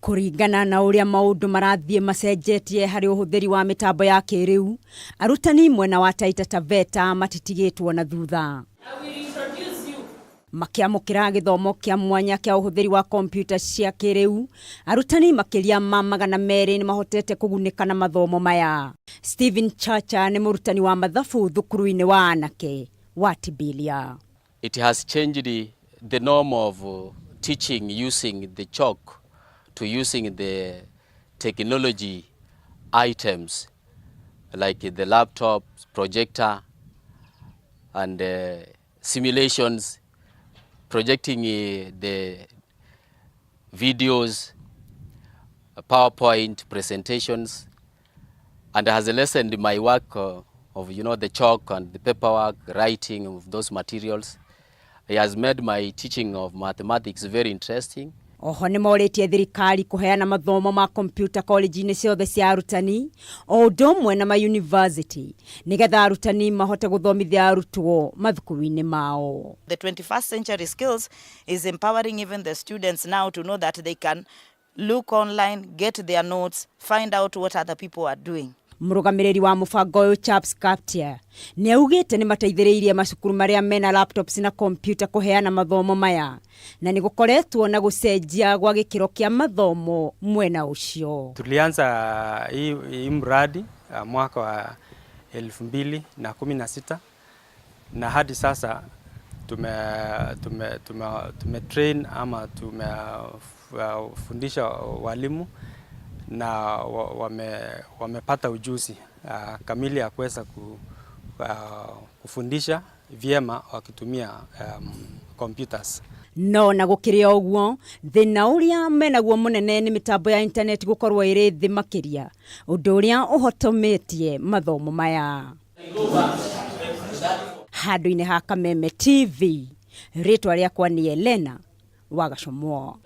Kuringana na uria maundu marathie macenjetie hari uhuthiri wa mitambo ya kiriu, arutani mwena wa Taita Taveta matitigitwo na thutha. Makiamukira githomo kia mwanya kia uhuthiri wa komputer cia kiriu, arutani makiria ma magana meeri ni mahotete kugunika na mathomo maya. Steven Chacha ni murutani wa mathabu thukuru-ini wa anake wa Timbila. It has changed the norm of teaching using the chalk to using the technology items like the laptop, projector, and simulations, projecting the videos, PowerPoint presentations, and has lessened my work of the chalk and the paperwork, writing of those materials. It has made my teaching of mathematics very interesting. Oho ni moritie thirikari kuheana mathomo ma computer college-ini ciothe cia arutani o undu umwe na ma university nigetha arutani mahote guthomithia arutwo mathukuru-ini mao. The 21st century skills is empowering even the students now to know that they can look online, get their notes, find out what other people are doing. Murugamiriri wa mubango uyu Chaps Captia ni augite ni mateithiriirie macukuru maria mena laptops na computer kuheana mathomo maya na ni gukoretwo na gucenjia gwa gikiro kia mathomo mwena ucio. Tulianza hii mradi mwaka wa 2016 na hadi sasa tume train ama tumefundisha walimu na wamepata ujuzi kamili ya kuweza kufundisha vyema wakitumia computers. No na gukiria oguo thina uria menaguo munene ni mitambo ya internet gukorwo iri thi Makiria, undu uria uhotometie mathomo maya. Handu-ini ha Kameme TV, ritwa riakwa ni Elena Wagacomwo.